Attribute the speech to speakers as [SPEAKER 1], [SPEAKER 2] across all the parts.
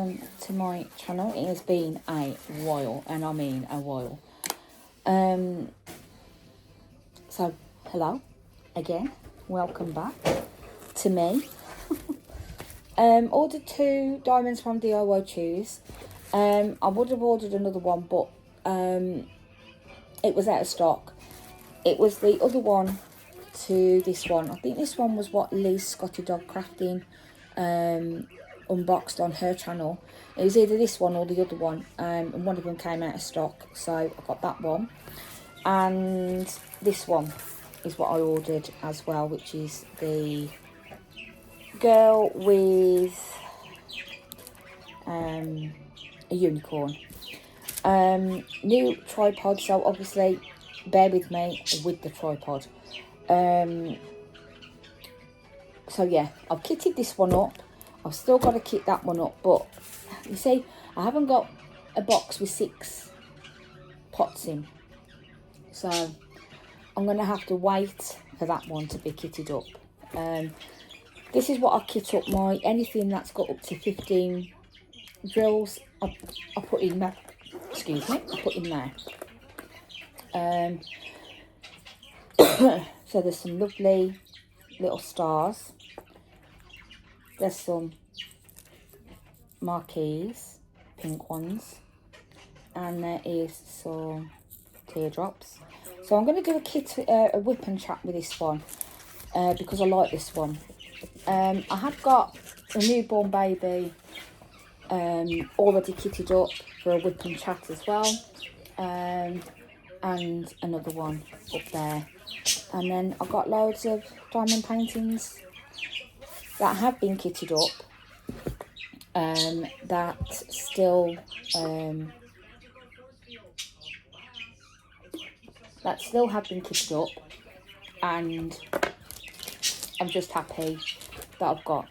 [SPEAKER 1] welcome to my channel. It has been a while, and I mean a while. So hello again, welcome back to me. Ordered 2 diamonds from DIY Choose. I would have ordered another one, but it was out of stock. It was the other one to this one. I think this one was what Liz Scotty Dog Crafting unboxed on her channel. It was either this one or the other one, and one of them came out of stock, so I got that one. And this one is what I ordered as well, which is the girl with a unicorn. New tripod, so obviously bear with me with the tripod. So yeah, I've kitted this one up. I've still got to kit that one up, but you see, I haven't got a box with 6 pots in, so I'm going to have to wait for that one to be kitted up. This is what I kit up my, anything that's got up to 15 drills, I put in there. Excuse me, I put in there. So there's some lovely little stars. There's some marquees, pink ones, and there is some teardrops. So I'm going to do a whip and chat with this one because I like this one. I have got a newborn baby already kitted up for a whip and chat as well, and another one up there. And then I've got loads of diamond paintings that have been kitted up, that still have been kitted up, and I'm just happy that I've got.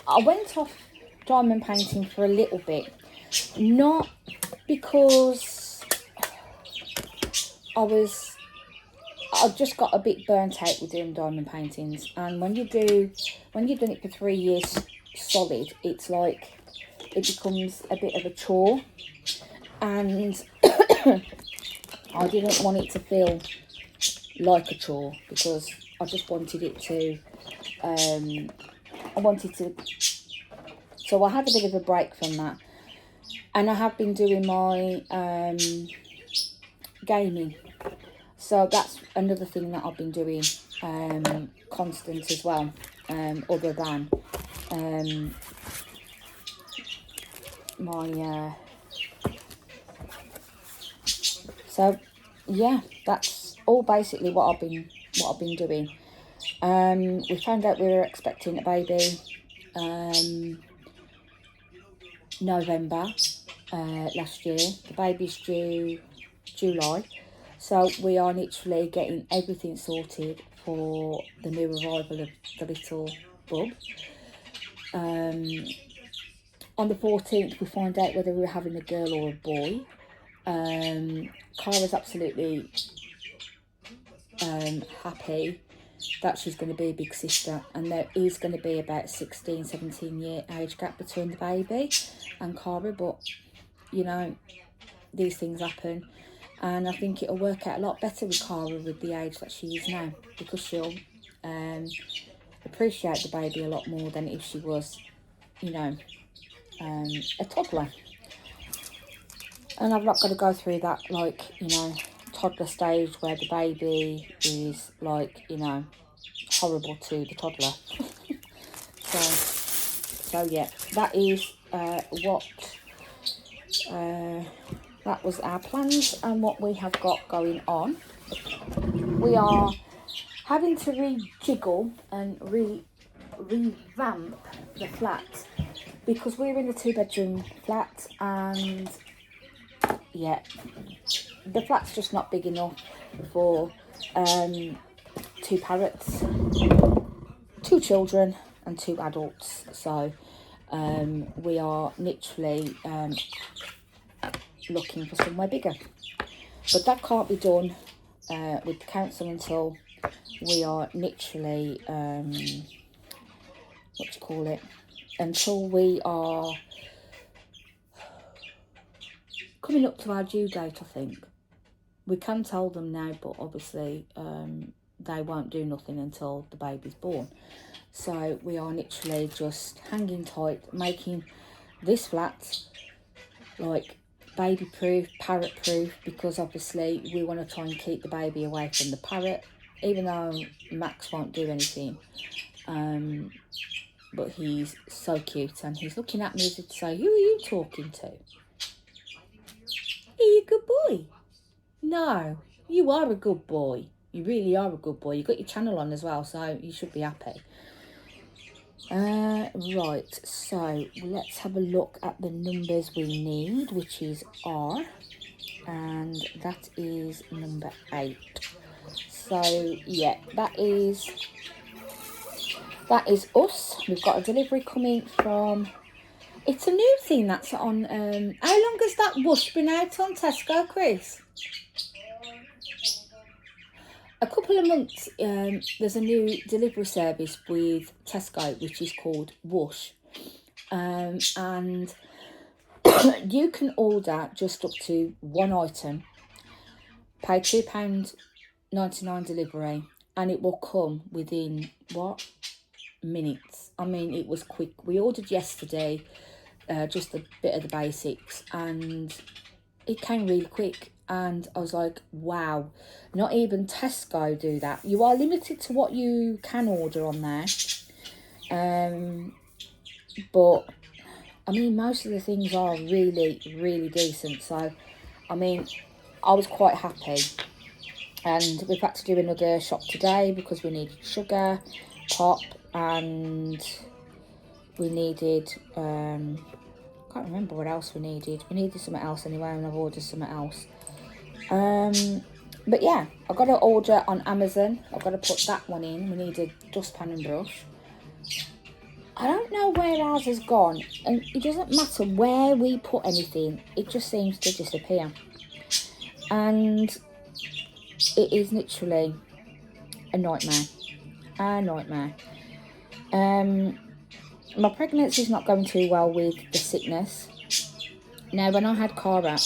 [SPEAKER 1] I went off diamond painting for a little bit, not because I just got a bit burnt out with doing diamond paintings, and when you've done it for 3 years solid, it's like it becomes a bit of a chore, and I didn't want it to feel like a chore, because I just wanted it to so I had a bit of a break from that, and I have been doing my gaming. So that's another thing that I've been doing constant as well, other than my so yeah, that's all basically what I've been doing. We found out we were expecting a baby November last year. The baby's due July. So we are literally getting everything sorted for the new arrival of the little bub. On the 14th, we find out whether we're having a girl or a boy. Cara's absolutely happy that she's going to be a big sister, and there is going to be about 16-17 year age gap between the baby and Cara, but you know, these things happen. And I think it'll work out a lot better with Cara with the age that she is now, because she'll appreciate the baby a lot more than if she was, you know, a toddler. And I've not got to go through that, like, you know, toddler stage where the baby is, like, you know, horrible to the toddler. so yeah, that is what... that was our plans and what we have got going on. We are having to rejiggle and revamp the flat, because we're in a 2-bedroom flat, and yeah, the flat's just not big enough for 2 parrots, 2 children and 2 adults. So we are literally looking for somewhere bigger, but that can't be done with the council until we are literally until we are coming up to our due date, I think. We can tell them now, but obviously they won't do nothing until the baby's born. So we are literally just hanging tight, making this flat like baby proof, parrot proof, because obviously we want to try and keep the baby away from the parrot, even though Max won't do anything. But he's so cute, and he's looking at me as if to say, who are you talking to? Are you a good boy? No, you are a good boy. You really are a good boy. You've got your channel on as well, so you should be happy. Right, so let's have a look at the numbers we need, which is R, and that is number 8. So yeah, that is us. We've got a delivery coming from, it's a new thing that's on, how long has that Whoosh been out on Tesco, Chris? A couple of months. There's a new delivery service with Tesco which is called Whoosh, and you can order just up to one item, pay £2.99 delivery, and it will come within minutes. I mean, it was quick. We ordered yesterday just a bit of the basics, and it came really quick. And I was like, wow, not even Tesco do that. You are limited to what you can order on there. But, I mean, most of the things are really, really decent. So, I mean, I was quite happy. And we've had to do another shop today because we needed sugar, pop, and we needed, I can't remember what else we needed. We needed something else anyway, and I've ordered something else. But yeah, I've got to order on Amazon. I've got to put that one in. We need a dustpan and brush. I don't know where ours has gone, and it doesn't matter where we put anything, it just seems to disappear. And it is literally a nightmare. My pregnancy is not going too well with the sickness. Now, when I had Cara,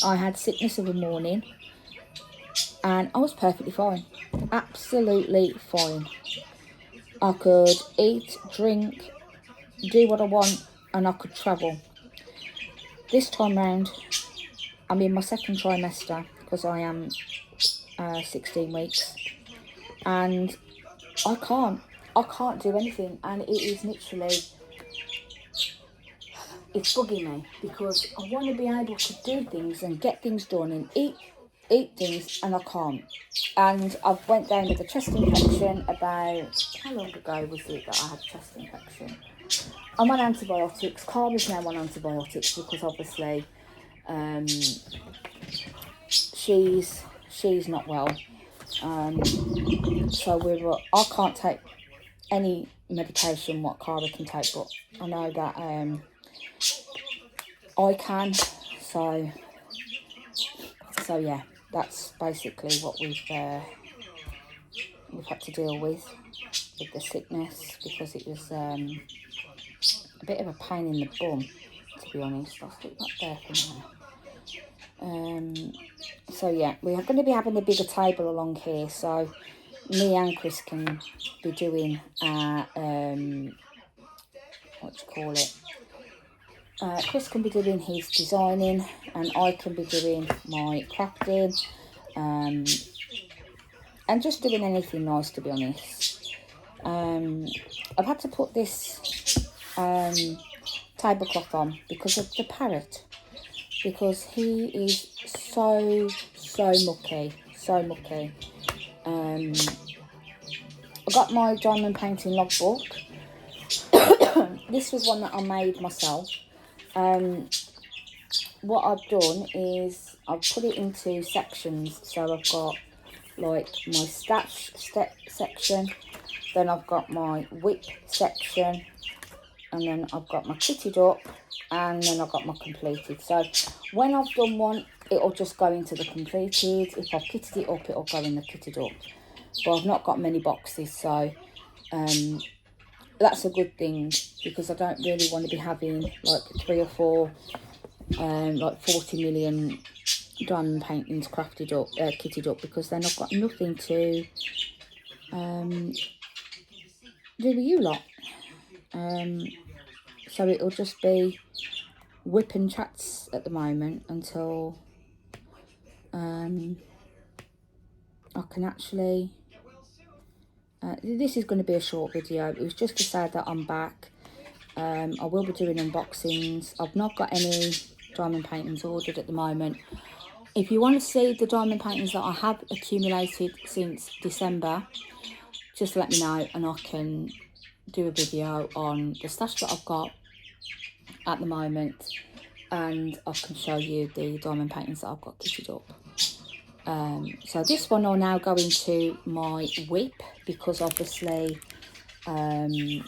[SPEAKER 1] I had sickness of a morning, and I was perfectly fine. Absolutely fine. I could eat, drink, do what I want, and I could travel. This time round, I'm in my second trimester because I am 16 weeks, and I can't do anything, and it is literally, it's bugging me because I want to be able to do things and get things done and eat things, and I can't. And I went down with a chest infection about, how long ago was it that I had a chest infection? I'm on antibiotics. Cara's now on antibiotics because obviously she's not well. So I can't take any medication what Cara can take, but I know that I can. So yeah, that's basically what we've had to deal with the sickness, because it was a bit of a pain in the bum, to be honest. I'll stick that there for now. So yeah, we are going to be having a bigger table along here, so me and Chris can be doing Chris can be doing his designing, and I can be doing my crafting, and just doing anything nice, to be honest. I've had to put this tablecloth on because of the parrot, because he is so mucky. I got my diamond painting logbook. This was one that I made myself. What I've done is I've put it into sections. So I've got like my stats section, then I've got my whip section, and then I've got my kitted up, and then I've got my completed. So when I've done one, it'll just go into the completed. If I've kitted it up, it'll go in the kitted up. But I've not got many boxes, so that's a good thing, because I don't really want to be having like 3 or 4 like 40 million diamond paintings crafted up, kitted up, because then I've got nothing to do with you lot. So it'll just be whipping chats at the moment until I can actually... this is going to be a short video. It was just to say that I'm back. I will be doing unboxings. I've not got any diamond paintings ordered at the moment. If you want to see the diamond paintings that I have accumulated since December, just let me know and I can do a video on the stash that I've got at the moment, and I can show you the diamond paintings that I've got kitted up. So this one will now go into my whip, because obviously it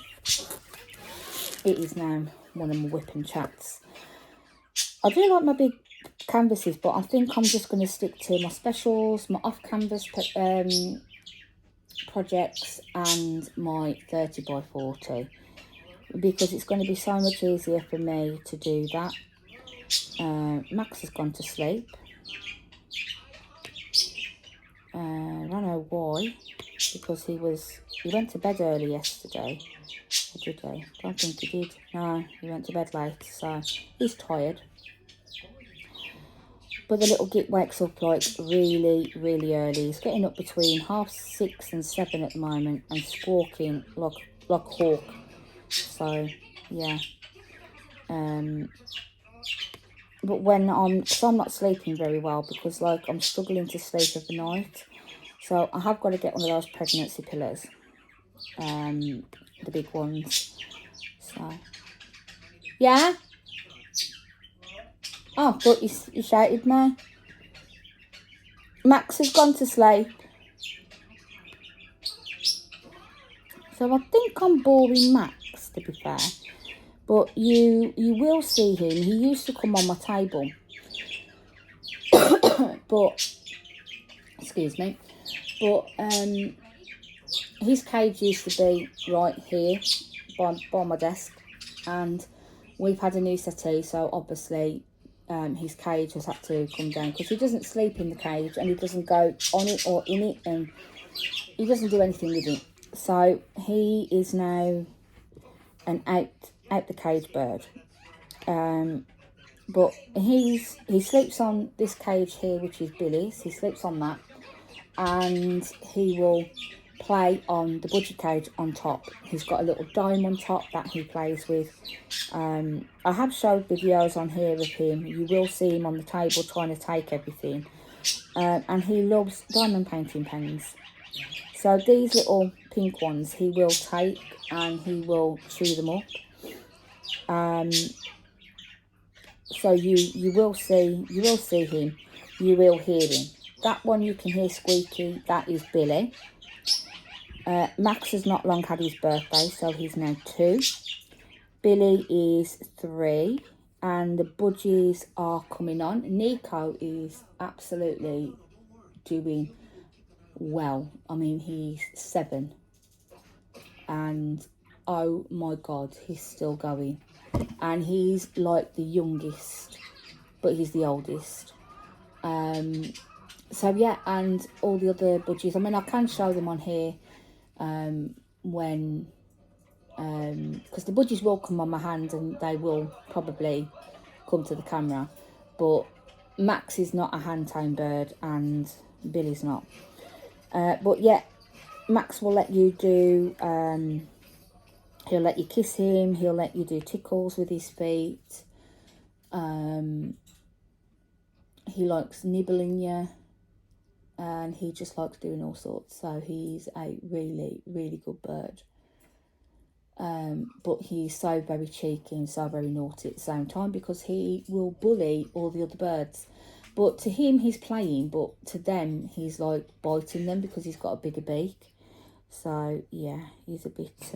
[SPEAKER 1] is now one of my whipping chats. I do like my big canvases, but I think I'm just going to stick to my specials, my off-canvas projects and my 30 by 40, because it's going to be so much easier for me to do that. Max has gone to sleep. I don't know why, because he went to bed early yesterday. Or did he? I don't think he did. No, he went to bed late, so he's tired. But the little git wakes up like really, really early. He's getting up between 6:30 and 7 at the moment and squawking like a hawk. So yeah. But when I'm not sleeping very well, because like I'm struggling to sleep overnight. So I have got to get one of those pregnancy pillows. The big ones. So yeah. Oh, but you shouted me. Max has gone to sleep. So I think I'm boring Max, to be fair. But you will see him. He used to come on my table. But, excuse me. But his cage used to be right here by my desk. And we've had a new settee, so obviously his cage has had to come down, because he doesn't sleep in the cage and he doesn't go on it or in it, and he doesn't do anything with it. So he is now an out the cage bird. But he sleeps on this cage here, which is Billy's. He sleeps on that, and he will play on the budgie cage on top. He's got a little dome on top that he plays with. I have showed videos on here of him. You will see him on the table trying to take everything. And he loves diamond painting pens. So these little pink ones he will take and he will chew them up. So you will see him, you will hear him. That one you can hear squeaky, that is Billy. Max has not long had his birthday, so he's now 2. Billy is 3, and the budgies are coming on. Nico is absolutely doing well. I mean, he's 7, and oh my god, he's still going. And he's like the youngest, but he's the oldest. So yeah, and all the other budgies, I mean, I can show them on here when because the budgies will come on my hand and they will probably come to the camera, but Max is not a hand-tamed bird and Billy's not. But yeah, Max will let you do he'll let you kiss him, he'll let you do tickles with his feet. He likes nibbling you, and he just likes doing all sorts. So he's a really, really good bird. But he's so very cheeky and so very naughty at the same time, because he will bully all the other birds. But to him, he's playing, but to them, he's like biting them because he's got a bigger beak. So yeah, he's a bit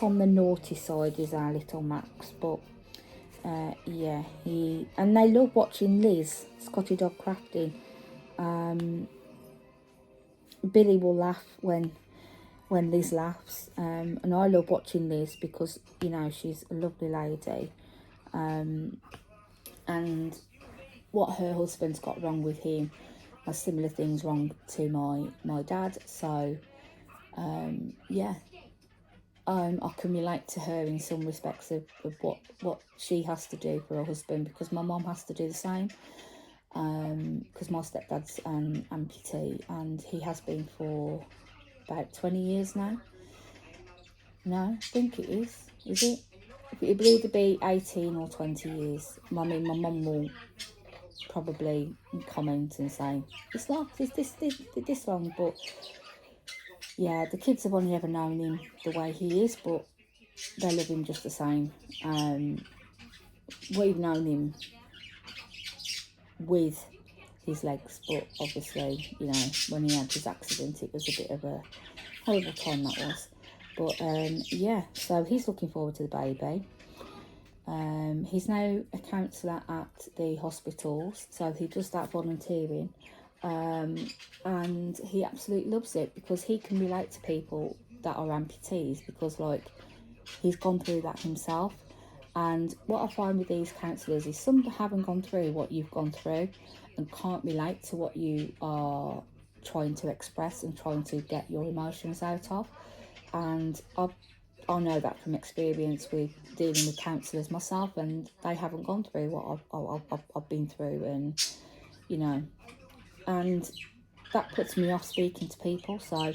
[SPEAKER 1] on the naughty side, is our little Max. But yeah, and they love watching Liz, Scotty Dog Crafting. Billy will laugh when Liz laughs, and I love watching Liz because, you know, she's a lovely lady. and what her husband's got wrong with him has similar things wrong to my dad. So yeah, I can relate to her in some respects of what she has to do for her husband, because my mum has to do the same. Because my stepdad's an amputee, and he has been for about 20 years now. No, I think it is. Is it? It'll either be 18 or 20 years. I mean, my mum will probably comment and say, it's not this long, but yeah, the kids have only ever known him the way he is, but they love him just the same. We've known him with his legs, but obviously, you know, when he had his accident, it was a bit of a horrible time that was. But yeah, so he's looking forward to the baby. He's now a counsellor at the hospitals, so he does that volunteering, and he absolutely loves it, because he can relate to people that are amputees, because like he's gone through that himself. And what I find with these counsellors is some haven't gone through what you've gone through and can't relate to what you are trying to express and trying to get your emotions out of. And I know that from experience with dealing with counsellors myself, and they haven't gone through what I've been through, and you know, and that puts me off speaking to people. So,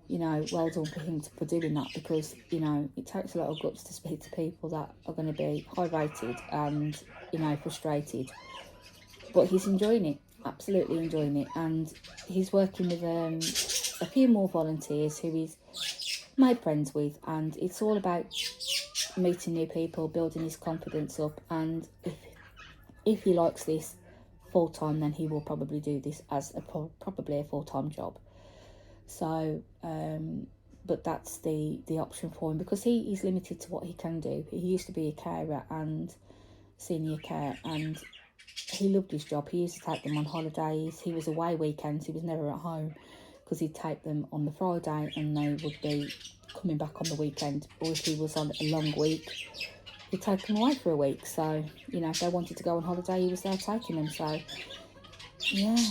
[SPEAKER 1] you know, well done for him for doing that, because, you know, it takes a lot of guts to speak to people that are going to be high rated and, you know, frustrated. But he's enjoying it, absolutely enjoying it. And he's working with a few more volunteers who he's made friends with, and it's all about meeting new people, building his confidence up. And if he likes this full time, then he will probably do this as probably a full-time job. So, but that's the option for him, because he is limited to what he can do. He used to be a carer and senior care, and he loved his job. He used to take them on holidays. He was away weekends. He was never at home, because he'd take them on the Friday and they would be coming back on the weekend. Or if he was on a long week, he'd take them away for a week. So, you know, if they wanted to go on holiday, he was there taking them. So, yeah.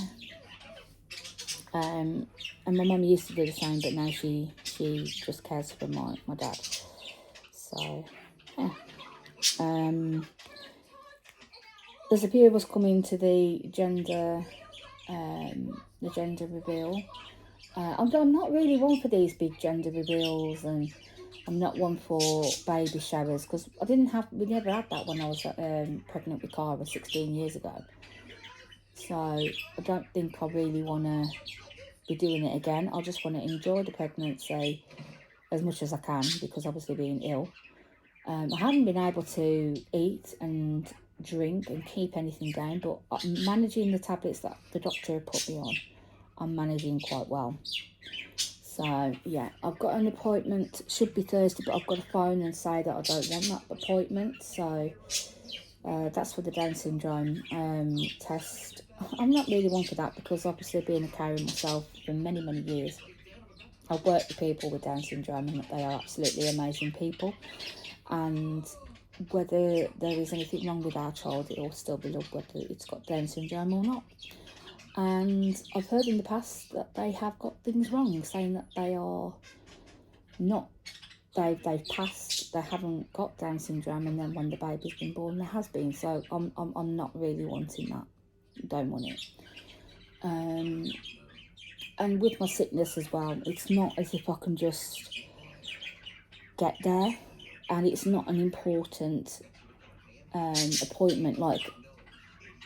[SPEAKER 1] And my mum used to do the same, but now she just cares for my dad. So, yeah. There's a few of us coming to the gender reveal. I'm not really one for these big gender reveals, and I'm not one for baby showers, because we never had that when I was pregnant with Cara 16 years ago. So I don't think I really want to be doing it again. I just want to enjoy the pregnancy as much as I can, because obviously being ill, I haven't been able to eat and drink and keep anything down, but managing the tablets that the doctor put me on, I'm managing quite well. So yeah, I've got an appointment, should be Thursday, but I've got to phone and say that I don't want that appointment. So that's for the Down syndrome test. I'm not really one for that, because obviously being a carer myself for many years, I've worked with people with Down syndrome, and they are absolutely amazing people. And whether there is anything wrong with our child, it will still be loved whether it's got Down syndrome or not. And I've heard in the past that they have got things wrong, saying that they are not, they've passed, they haven't got Down syndrome, and then when the baby's been born, there has been. So I'm not really wanting that. Don't want it. And with my sickness as well, it's not as if I can just get there, and it's not an important appointment like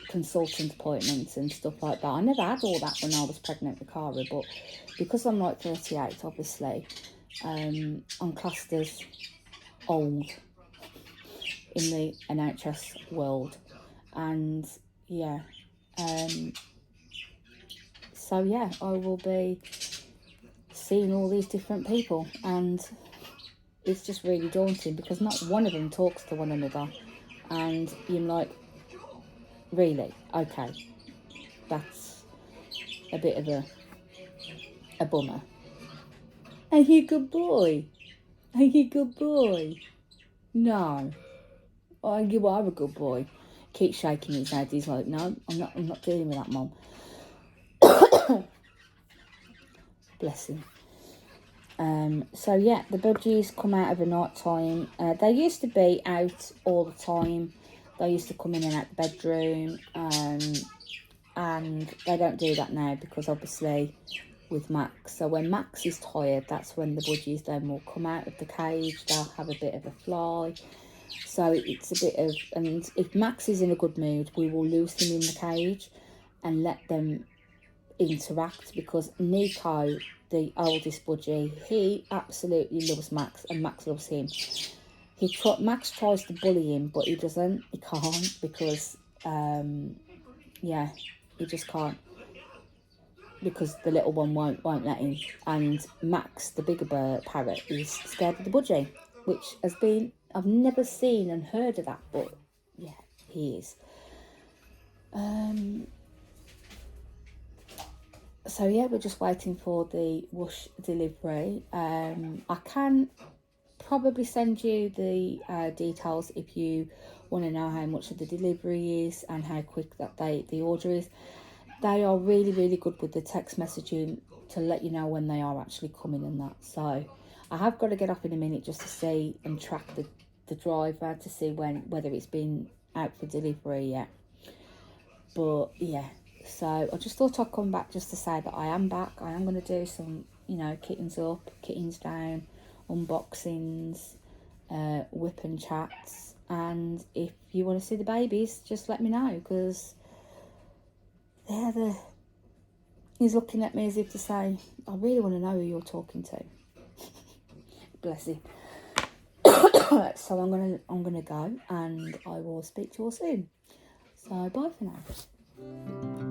[SPEAKER 1] consultant appointments and stuff like that. I never had all that when I was pregnant with Cara, but because I'm like 38, obviously, I'm classed as old in the NHS world. And yeah, so yeah, I will be seeing all these different people, and it's just really daunting, because not one of them talks to one another, and you're like, really? Okay, that's a bit of a bummer. Are you a good boy? Are you a good boy? No. Oh, you are a good boy. keeps shaking his head. He's like, no, I'm not dealing with that, Mum. Bless him. So yeah, the budgies come out of the night time. They used to be out all the time. They used to come in and out the bedroom, and they don't do that now because obviously with Max. So when Max is tired, that's when the budgies then will come out of the cage. They'll have a bit of a fly. So it's a bit of, and if Max is in a good mood, we will loose him in the cage and let them interact, because Nico, the oldest budgie, he absolutely loves Max and Max loves him. Max tries to bully him, but he doesn't. He can't because, yeah, he just can't, because the little one won't let him. And Max, the bigger parrot, is scared of the budgie, which has been, I've never seen and heard of that, but yeah, he is. So yeah, we're just waiting for the Whoosh delivery. I can probably send you the details if you want to know how much of the delivery is and how quick that the order is. They are really, really good with the text messaging to let you know when they are actually coming and that. So I have got to get off in a minute just to see and track the driver to see whether it's been out for delivery yet. But yeah, so I just thought I'd come back just to say that I am back. I am going to do some, kittens up, kittens down, unboxings, whip and chats. And if you want to see the babies, just let me know, because he's looking at me as if to say, I really want to know who you're talking to. Bless him. So I'm gonna go, and I will speak to you all soon. So bye for now.